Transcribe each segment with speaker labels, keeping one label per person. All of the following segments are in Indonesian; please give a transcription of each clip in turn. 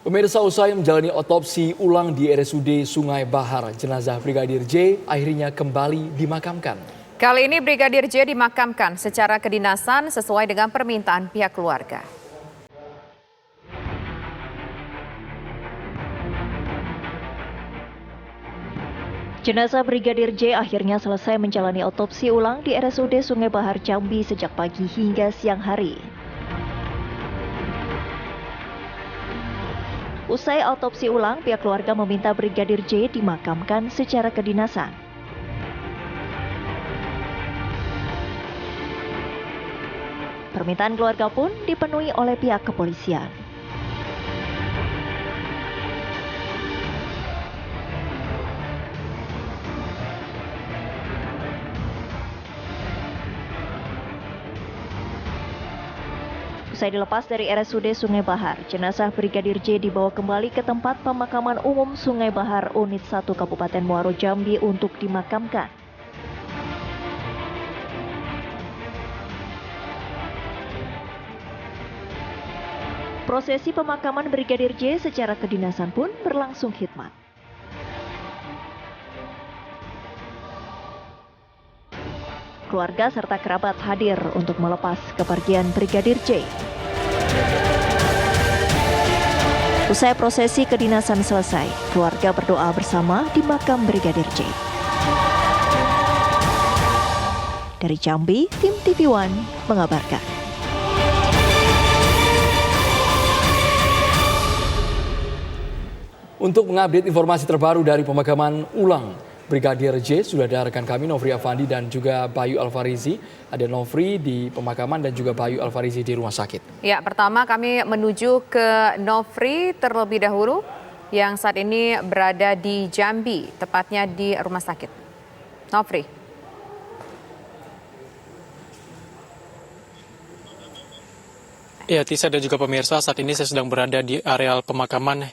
Speaker 1: Pemirsa, usai menjalani otopsi ulang di RSUD Sungai Bahar, jenazah Brigadir J akhirnya kembali dimakamkan.
Speaker 2: Kali ini Brigadir J dimakamkan secara kedinasan sesuai dengan permintaan pihak keluarga.
Speaker 3: Jenazah Brigadir J akhirnya selesai menjalani otopsi ulang di RSUD Sungai Bahar Jambi sejak pagi hingga siang hari. Usai autopsi ulang, pihak keluarga meminta Brigadir J dimakamkan secara kedinasan. Permintaan keluarga pun dipenuhi oleh pihak kepolisian. Usai dilepas dari RSUD Sungai Bahar, jenazah Brigadir J dibawa kembali ke tempat pemakaman umum Sungai Bahar Unit 1 Kabupaten Muaro Jambi untuk dimakamkan. Prosesi pemakaman Brigadir J secara kedinasan pun berlangsung khidmat. Keluarga serta kerabat hadir untuk melepas kepergian Brigadir J. Usai prosesi kedinasan selesai, keluarga berdoa bersama di makam Brigadir J. Dari Jambi, tim TV One mengabarkan.
Speaker 1: Untuk mengupdate informasi terbaru dari pemakaman ulang Brigadir J, sudah ada rekan kami Nofri Afandi dan juga Bayu Alfarizi. Ada Nofri di pemakaman dan juga Bayu Alfarizi di rumah sakit.
Speaker 2: Ya, pertama kami menuju ke Nofri terlebih dahulu yang saat ini berada di Jambi, tepatnya di rumah sakit. Nofri.
Speaker 4: Ya, Tisa dan juga pemirsa, saat ini saya sedang berada di areal pemakaman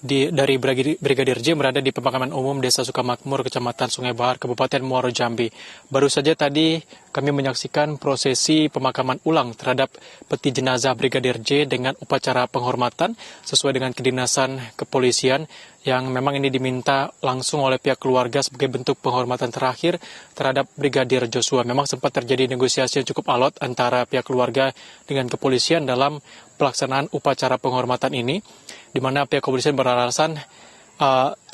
Speaker 4: dari Brigadir J berada di pemakaman umum Desa Sukamakmur, Kecamatan Sungai Bahar, Kabupaten Muaro Jambi. Baru saja tadi kami menyaksikan prosesi pemakaman ulang terhadap peti jenazah Brigadir J dengan upacara penghormatan sesuai dengan kedinasan kepolisian yang memang ini diminta langsung oleh pihak keluarga sebagai bentuk penghormatan terakhir terhadap Brigadir Joshua. Memang sempat terjadi negosiasi yang cukup alot antara pihak keluarga dengan kepolisian dalam pelaksanaan upacara penghormatan ini, di mana pihak kepolisian beralasan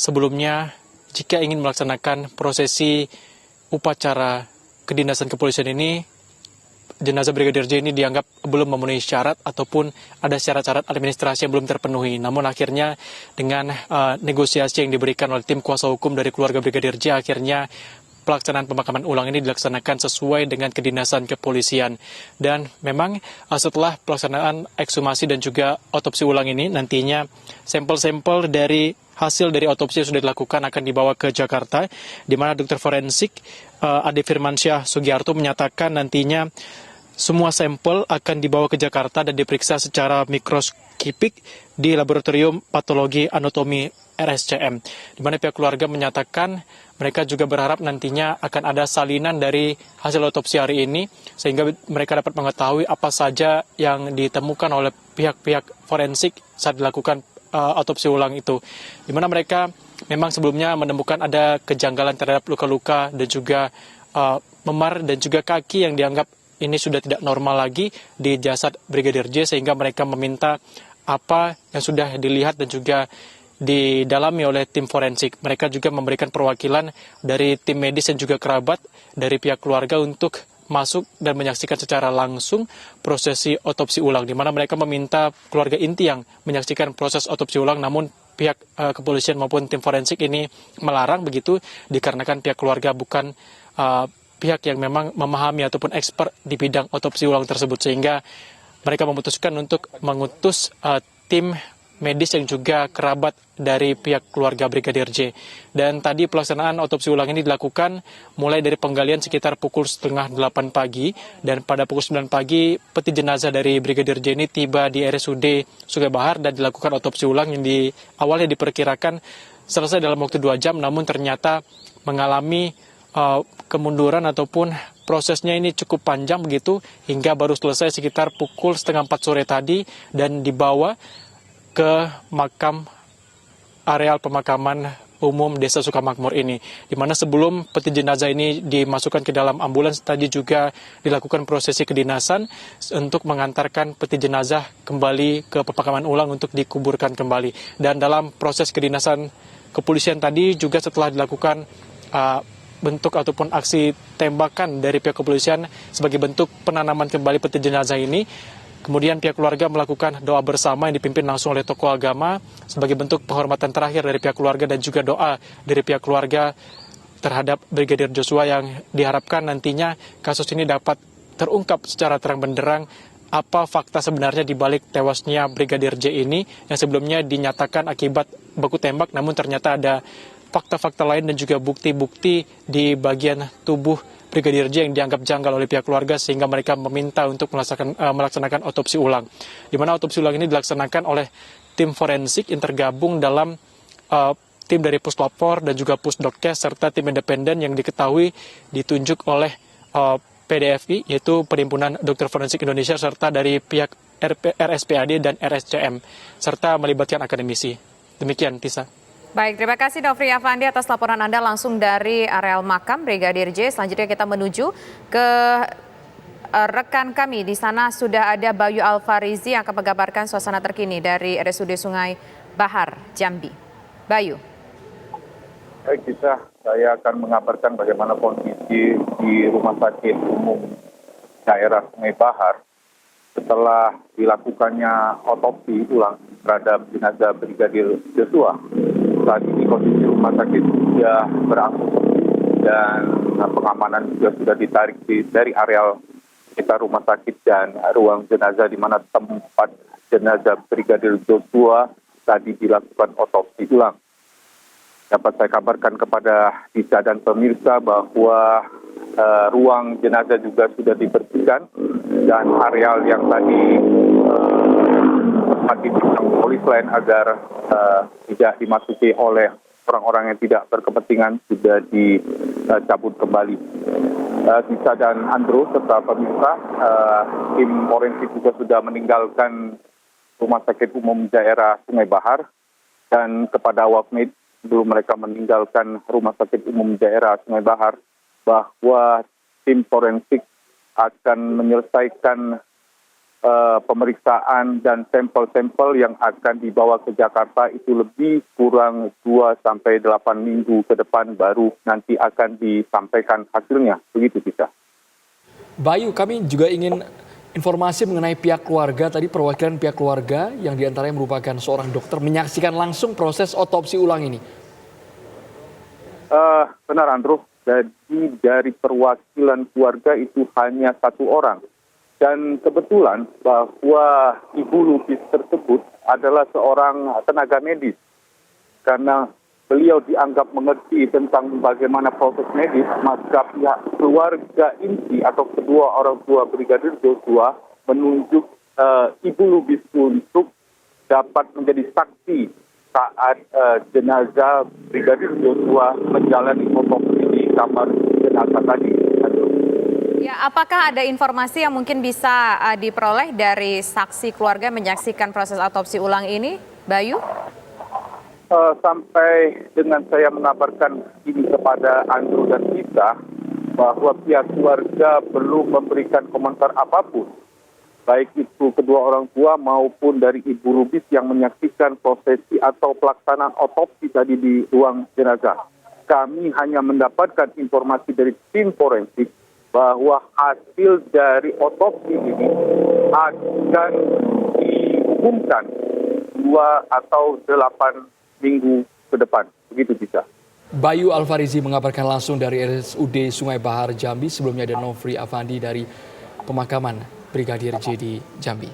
Speaker 4: sebelumnya jika ingin melaksanakan prosesi upacara kedinasan kepolisian ini, jenazah Brigadir J ini dianggap belum memenuhi syarat ataupun ada syarat-syarat administrasi yang belum terpenuhi. Namun akhirnya dengan negosiasi yang diberikan oleh tim kuasa hukum dari keluarga Brigadir J, akhirnya pelaksanaan pemakaman ulang ini dilaksanakan sesuai dengan kedinasan kepolisian. Dan memang setelah pelaksanaan ekshumasi dan juga otopsi ulang ini, nantinya sampel-sampel dari hasil dari otopsi yang sudah dilakukan akan dibawa ke Jakarta, di mana dokter forensik Ade Firmansyah Sugiarto menyatakan nantinya semua sampel akan dibawa ke Jakarta dan diperiksa secara mikroskopik di Laboratorium Patologi Anatomi RSCM, di mana pihak keluarga menyatakan mereka juga berharap nantinya akan ada salinan dari hasil otopsi hari ini sehingga mereka dapat mengetahui apa saja yang ditemukan oleh pihak-pihak forensik saat dilakukan otopsi ulang itu, di mana mereka memang sebelumnya menemukan ada kejanggalan terhadap luka-luka dan juga memar dan juga kaki yang dianggap ini sudah tidak normal lagi di jasad Brigadir J, sehingga mereka meminta apa yang sudah dilihat dan juga didalami oleh tim forensik. Mereka juga memberikan perwakilan dari tim medis dan juga kerabat dari pihak keluarga untuk masuk dan menyaksikan secara langsung prosesi otopsi ulang, di mana mereka meminta keluarga inti yang menyaksikan proses otopsi ulang, namun pihak kepolisian maupun tim forensik ini melarang begitu, dikarenakan pihak keluarga bukan pihak yang memang memahami ataupun expert di bidang otopsi ulang tersebut, sehingga mereka memutuskan untuk mengutus tim medis yang juga kerabat dari pihak keluarga Brigadir J. Dan tadi pelaksanaan otopsi ulang ini dilakukan mulai dari penggalian sekitar pukul 7:30 pagi, dan pada pukul 9 pagi peti jenazah dari Brigadir J ini tiba di RSUD Sungai Bahar dan dilakukan otopsi ulang yang awalnya diperkirakan selesai dalam waktu 2 jam, namun ternyata mengalami kemunduran ataupun prosesnya ini cukup panjang begitu, hingga baru selesai sekitar pukul 3:30 sore tadi dan dibawa ke makam areal pemakaman umum Desa Sukamakmur ini, di mana sebelum peti jenazah ini dimasukkan ke dalam ambulans, tadi juga dilakukan prosesi kedinasan untuk mengantarkan peti jenazah kembali ke pemakaman ulang untuk dikuburkan kembali. Dan dalam proses kedinasan kepolisian tadi juga setelah dilakukan bentuk ataupun aksi tembakan dari pihak kepolisian sebagai bentuk penanaman kembali peti jenazah ini, kemudian pihak keluarga melakukan doa bersama yang dipimpin langsung oleh tokoh agama sebagai bentuk penghormatan terakhir dari pihak keluarga dan juga doa dari pihak keluarga terhadap Brigadir Joshua yang diharapkan nantinya kasus ini dapat terungkap secara terang benderang apa fakta sebenarnya di balik tewasnya Brigadir J ini yang sebelumnya dinyatakan akibat baku tembak, namun ternyata ada fakta-fakta lain dan juga bukti-bukti di bagian tubuh Brigadir J yang dianggap janggal oleh pihak keluarga sehingga mereka meminta untuk melaksanakan otopsi ulang. Di mana otopsi ulang ini dilaksanakan oleh tim forensik yang tergabung dalam tim dari Puslapor dan juga Pusdokes serta tim independen yang diketahui ditunjuk oleh PDFI, yaitu Perhimpunan Dokter Forensik Indonesia, serta dari pihak RSPAD dan RSCM, serta melibatkan akademisi. Demikian, Tisa.
Speaker 2: Baik, terima kasih Nofri Afandi atas laporan Anda langsung dari areal makam Brigadir J. Selanjutnya kita menuju ke rekan kami. Di sana sudah ada Bayu Alfarizi yang akan mengabarkan suasana terkini dari RSUD Sungai Bahar, Jambi. Bayu.
Speaker 5: Baik, saya akan mengabarkan bagaimana kondisi di Rumah Sakit Umum Daerah Sungai Bahar setelah dilakukannya otopsi ulang terhadap jenazah Brigadir Joshua. Saat ini kondisi rumah sakit sudah berangsur dan pengamanan juga sudah ditarik dari areal sekitar rumah sakit dan ruang jenazah di mana tempat jenazah Brigadir Joshua tadi dilakukan otopsi ulang. Dapat saya kabarkan kepada Tisa dan pemirsa bahwa ruang jenazah juga sudah dibersihkan dan areal yang tadi tempat dipasang polis lain agar tidak dimasuki oleh orang-orang yang tidak berkepentingan sudah dicabut kembali. Tisa dan Andrew serta pemirsa, tim forensik juga sudah meninggalkan Rumah Sakit Umum Daerah Sungai Bahar dan kepada awak media sebelum mereka meninggalkan Rumah Sakit Umum Daerah Sungai Bahar bahwa tim forensik akan menyelesaikan pemeriksaan dan sampel-sampel yang akan dibawa ke Jakarta itu lebih kurang 2-8 minggu ke depan baru nanti akan disampaikan hasilnya. Begitu bisa.
Speaker 1: Bayu, kami juga ingin informasi mengenai pihak keluarga. Tadi perwakilan pihak keluarga yang diantaranya merupakan seorang dokter menyaksikan langsung proses otopsi ulang ini.
Speaker 5: Benar, Andrew. Jadi dari perwakilan keluarga itu hanya 1 orang. Dan kebetulan bahwa ibu lupis tersebut adalah seorang tenaga medis. Karena beliau dianggap mengerti tentang bagaimana proses medis, maka pihak keluarga inti atau kedua orang tua Brigadir Joshua menunjuk ibu lupis untuk dapat menjadi saksi saat jenazah Brigadir Joshua menjalani otopsi di kamar jenazah tadi.
Speaker 2: Ya, apakah ada informasi yang mungkin bisa diperoleh dari saksi keluarga menyaksikan proses otopsi ulang ini, Bayu?
Speaker 5: Sampai dengan saya mengabarkan ini kepada Andrew dan Tisa, bahwa pihak keluarga belum memberikan komentar apapun, baik itu kedua orang tua maupun dari ibu lupis yang menyaksikan prosesi atau pelaksanaan otopsi tadi di ruang jenazah. Kami hanya mendapatkan informasi dari tim forensik bahwa hasil dari otopsi ini akan diumumkan 2 atau 8 minggu ke depan. Begitu bisa.
Speaker 1: Bayu Alfarizi mengabarkan langsung dari RSUD Sungai Bahar, Jambi. Sebelumnya ada Nofri Afandi dari pemakaman Brigadir J di Jambi.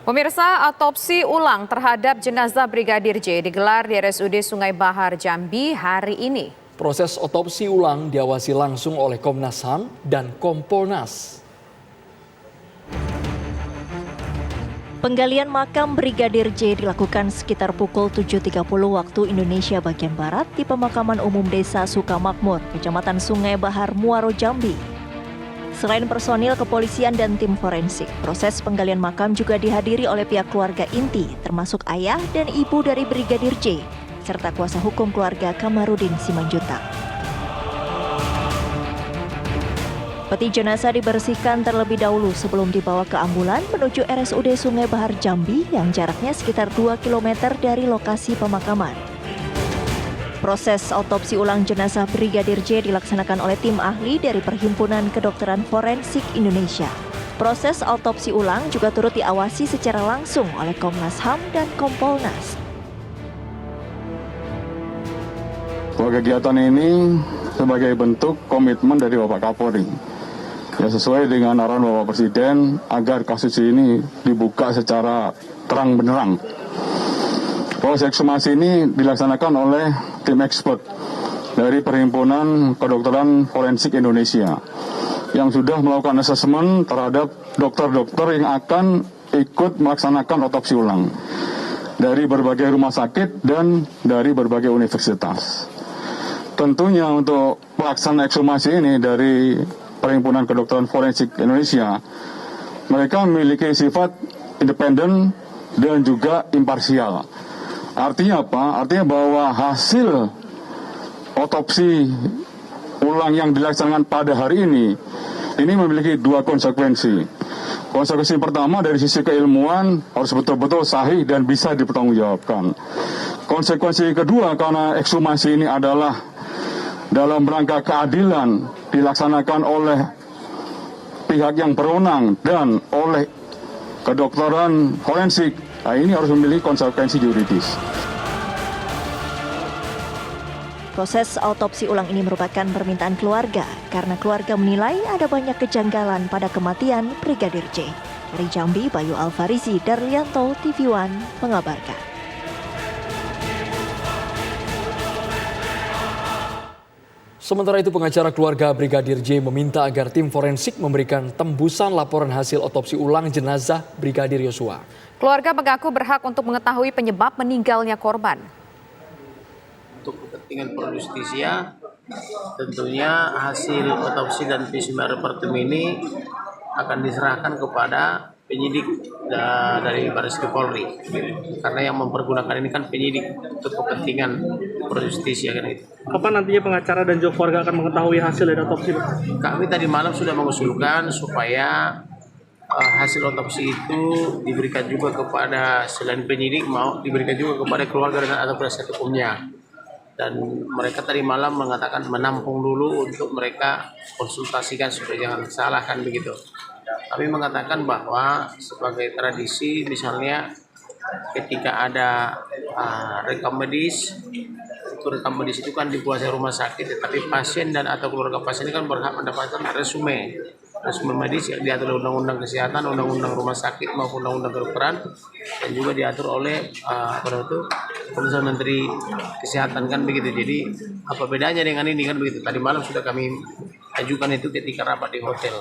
Speaker 2: Pemirsa, otopsi ulang terhadap jenazah Brigadir J digelar di RSUD Sungai Bahar, Jambi hari ini.
Speaker 1: Proses otopsi ulang diawasi langsung oleh Komnas HAM dan Kompolnas.
Speaker 3: Penggalian makam Brigadir J dilakukan sekitar pukul 7.30 waktu Indonesia bagian Barat di pemakaman umum Desa Sukamakmur, Kecamatan Sungai Bahar, Muaro, Jambi. Selain personil kepolisian dan tim forensik, proses penggalian makam juga dihadiri oleh pihak keluarga inti, termasuk ayah dan ibu dari Brigadir J, serta kuasa hukum keluarga Kamarudin Simanjuntak. Peti jenazah dibersihkan terlebih dahulu sebelum dibawa ke ambulan menuju RSUD Sungai Bahar Jambi yang jaraknya sekitar 2 km dari lokasi pemakaman. Proses autopsi ulang jenazah Brigadir J dilaksanakan oleh tim ahli dari Perhimpunan Kedokteran Forensik Indonesia. Proses autopsi ulang juga turut diawasi secara langsung oleh Komnas HAM dan Kompolnas.
Speaker 6: Kegiatan ini sebagai bentuk komitmen dari Bapak Kapolri. Ya, sesuai dengan arahan Bapak Presiden agar kasus ini dibuka secara terang benderang. Proses ekshumasi ini dilaksanakan oleh tim expert dari Perhimpunan Kedokteran Forensik Indonesia yang sudah melakukan asesmen terhadap dokter-dokter yang akan ikut melaksanakan otopsi ulang dari berbagai rumah sakit dan dari berbagai universitas. Tentunya untuk pelaksanaan ekshumasi ini dari Perhimpunan Kedokteran Forensik Indonesia, mereka memiliki sifat independen dan juga imparsial. Artinya apa? Artinya bahwa hasil otopsi ulang yang dilaksanakan pada hari ini memiliki dua konsekuensi. Konsekuensi pertama dari sisi keilmuan harus betul-betul sahih dan bisa dipertanggungjawabkan. Konsekuensi kedua karena ekshumasi ini adalah dalam rangka keadilan dilaksanakan oleh pihak yang berwenang dan oleh kedokteran forensik, nah ini harus memiliki konsekuensi yuridis.
Speaker 3: Proses autopsi ulang ini merupakan permintaan keluarga karena keluarga menilai ada banyak kejanggalan pada kematian Brigadir J. Dari Jambi, Bayu Alfarizi, Darlianto, TV One mengabarkan.
Speaker 1: Sementara itu pengacara keluarga Brigadir J meminta agar tim forensik memberikan tembusan laporan hasil otopsi ulang jenazah Brigadir Yosua.
Speaker 2: Keluarga mengaku berhak untuk mengetahui penyebab meninggalnya korban.
Speaker 7: Untuk kepentingan pro-justisia, tentunya hasil otopsi dan visum repertum ini akan diserahkan kepada penyidik dari Baris Krim Polri, karena yang mempergunakan ini kan penyidik untuk kepentingan pro-justisia kan itu.
Speaker 8: Kapan nantinya pengacara dan juga keluarga akan mengetahui hasil dari otopsi?
Speaker 7: Kami tadi malam sudah mengusulkan supaya hasil otopsi itu diberikan juga kepada selain penyidik, mau diberikan juga kepada keluarga dan atau penasihat hukumnya. Dan mereka tadi malam mengatakan menampung dulu untuk mereka konsultasikan supaya jangan salah kan begitu. Kami mengatakan bahwa sebagai tradisi misalnya ketika ada rekam medis, itu kan dikuasai rumah sakit, tetapi pasien dan atau keluarga pasien ini kan berhak mendapatkan resume medis yang diatur oleh Undang-Undang Kesehatan, Undang-Undang Rumah Sakit maupun Undang-Undang Kedokteran, dan juga diatur oleh Keputusan Menteri Kesehatan kan begitu. Jadi apa bedanya dengan ini kan begitu. Tadi malam sudah kami ajukan itu ketika rapat di hotel.